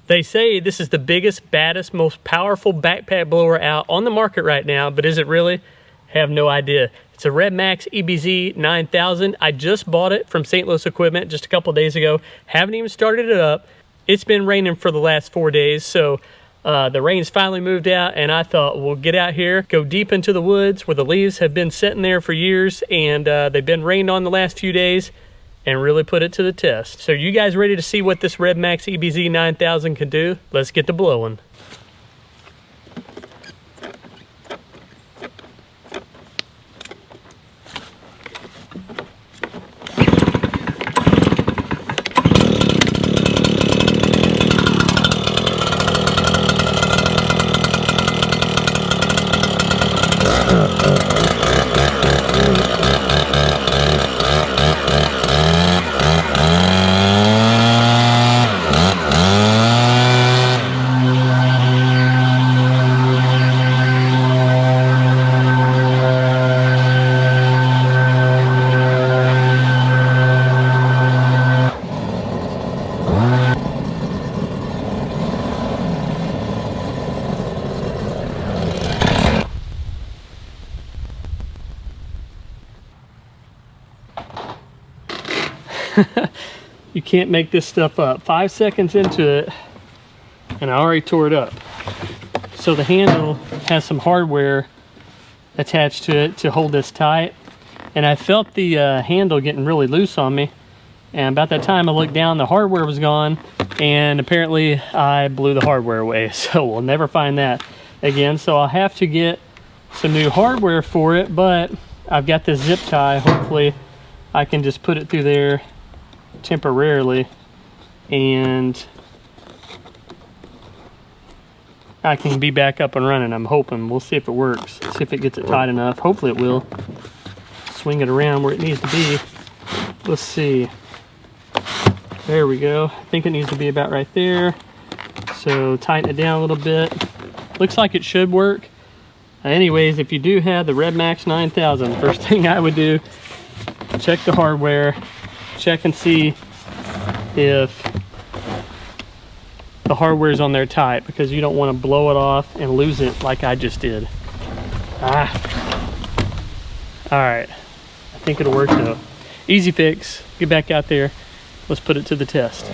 They say this is the biggest, baddest, most powerful backpack blower out on the market right now, but is it really? Have no idea. It's a Redmax EBZ9000. I just bought it from St. Louis Equipment just a couple days ago. Haven't even started it up. It's been raining for the last 4 days, so the rain's finally moved out, and I thought we'll get out here, go deep into the woods where the leaves have been sitting there for years, and they've been rained on the last few days, and really put it to the test. So you guys ready to see what this Redmax EBZ9000 can do? Let's get to blowing. You can't make this stuff up. 5 seconds into it, and I already tore it up. So the handle has some hardware attached to it to hold this tight. And I felt the handle getting really loose on me. And about that time I looked down, the hardware was gone, and apparently I blew the hardware away. So we'll never find that again. So I'll have to get some new hardware for it, but I've got this zip tie. Hopefully I can just put it through there temporarily, and I can be back up and running. I'm hoping. We'll see if it works, see if it gets it tight enough. Hopefully it will. Swing it around where it needs to be. Let's see. There we go. I think it needs to be about right there. So tighten it down a little bit. Looks like it should work. Anyways, if you do have the Redmax 9000, first thing I would do, check the hardware, check and see if the hardware is on there tight, because you don't want to blow it off and lose it like I just did. All right, I think it'll work though. Easy fix. Get back out there. Let's put it to the test.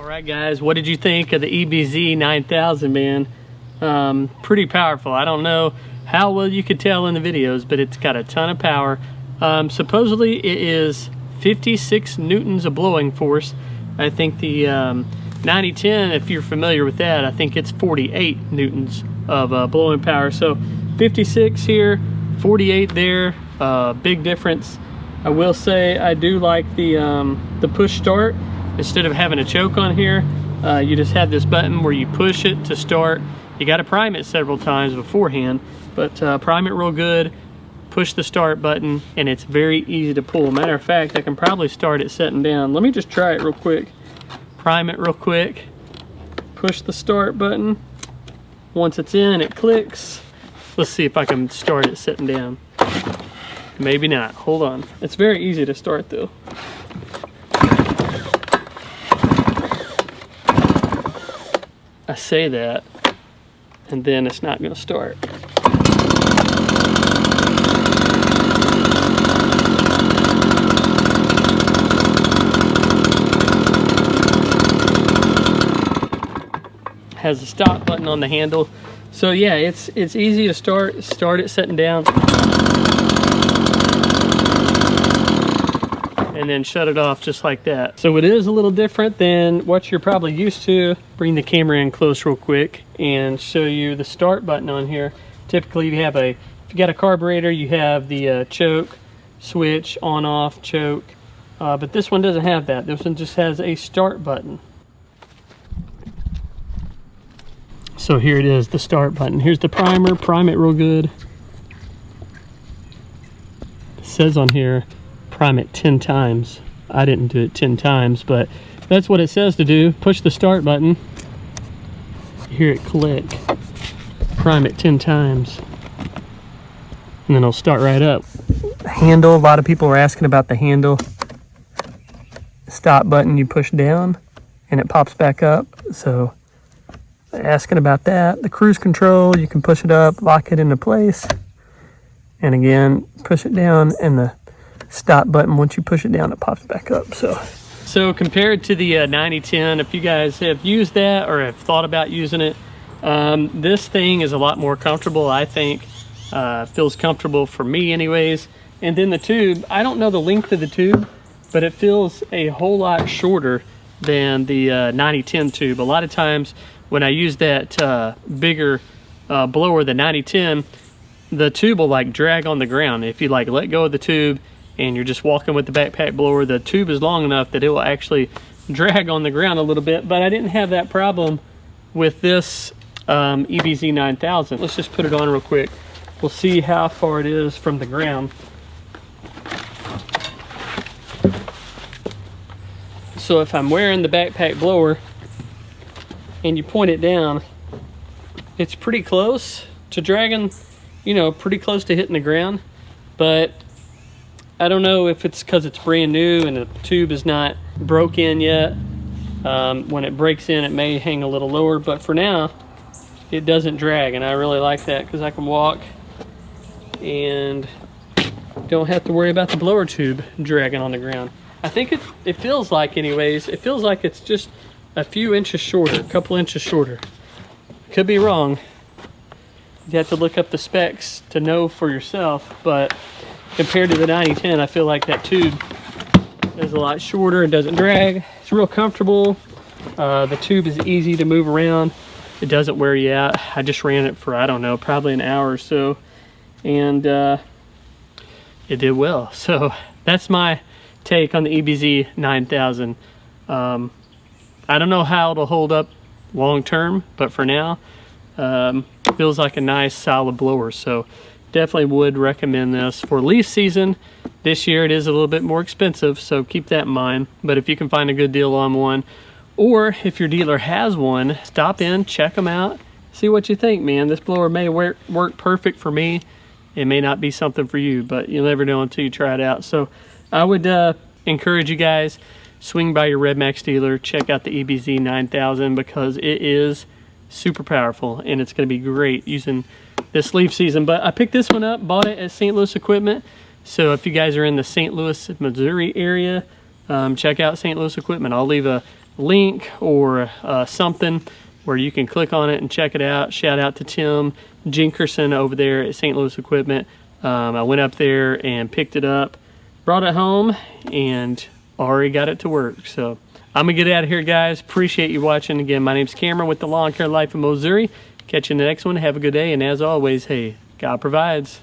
Alright guys, what did you think of the EBZ9000, man? Pretty powerful. I don't know how well you could tell in the videos, but it's got a ton of power. Supposedly it is 56 newtons of blowing force. I think the 9010, if you're familiar with that, I think it's 48 newtons of blowing power. So 56 here, 48 there, big difference. I will say I do like the push start. Instead of having a choke on here, you just have this button where you push it to start. You got to prime it several times beforehand, but prime it real good, push the start button, and it's very easy to pull. Matter of fact, I can probably start it setting down. Let me just try it real quick. Prime it real quick, push the start button. Once it's in, it clicks. Let's see if I can start it sitting down. Maybe not. Hold on. It's very easy to start though. I say that, and then it's not going to start. Has a stop button on the handle. So yeah, it's easy to start it sitting down. And then shut it off just like that. So it is a little different than what you're probably used to. Bring the camera in close real quick and show you the start button on here. Typically you have if you got a carburetor, you have the choke, switch, on off, choke. But this one doesn't have that. This one just has a start button. So here it is, the start button. Here's the primer, prime it real good. It says on here, prime it 10 times. I didn't do it 10 times, but that's what it says to do. Push the start button. Hear it click. Prime it 10 times. And then it'll start right up. Handle, a lot of people are asking about the handle. Stop button you push down and it pops back up. So they're asking about that. The cruise control, you can push it up, lock it into place. And again, push it down, and the stop button, once you push it down, it pops back up. So compared to the 9010, if you guys have used that or have thought about using it, this thing is a lot more comfortable, I think. Feels comfortable for me anyways. And then the tube, I don't know the length of the tube, but it feels a whole lot shorter than the 9010 tube. A lot of times when I use that bigger blower, the 9010, the tube will like drag on the ground. If you like let go of the tube and you're just walking with the backpack blower, the tube is long enough that it will actually drag on the ground a little bit. But I didn't have that problem with this EBZ9000. Let's just put it on real quick. We'll see how far it is from the ground. So if I'm wearing the backpack blower and you point it down, it's pretty close to dragging, you know, pretty close to hitting the ground. But I don't know if it's because it's brand new and the tube is not broke in yet. When it breaks in, it may hang a little lower, but for now, it doesn't drag, and I really like that because I can walk and don't have to worry about the blower tube dragging on the ground. I think it feels like, anyways, it feels like it's just a few inches shorter, a couple inches shorter. Could be wrong. You have to look up the specs to know for yourself, but compared to the 9010, I feel like that tube is a lot shorter and doesn't drag. It's real comfortable. The tube is easy to move around. It doesn't wear you out. I just ran it for, I don't know, probably an hour or so, and it did well. So that's my take on the EBZ9000. I don't know how it'll hold up long term, but for now, feels like a nice solid blower. So definitely would recommend this for leaf season. This year it is a little bit more expensive, so keep that in mind. But if you can find a good deal on one, or if your dealer has one, stop in, check them out, see what you think, man. This blower may work perfect for me. It may not be something for you, but you'll never know until you try it out. So I would encourage you guys, swing by your Redmax dealer, check out the EBZ9000 because it is super powerful and it's going to be great using this leaf season. But I picked this one up, bought it at St. Louis Equipment. So if you guys are in the St. Louis, Missouri area, check out St. Louis Equipment. I'll leave a link or something where you can click on it and check it out. Shout out to Tim Jinkerson over there at St. Louis Equipment. I went up there and picked it up, brought it home, and already got it to work. So I'm gonna get out of here, guys. Appreciate you watching. Again, my name's Cameron with the Lawn Care Life of Mowssouri. Catch you in the next one. Have a good day, and as always, hey, God provides.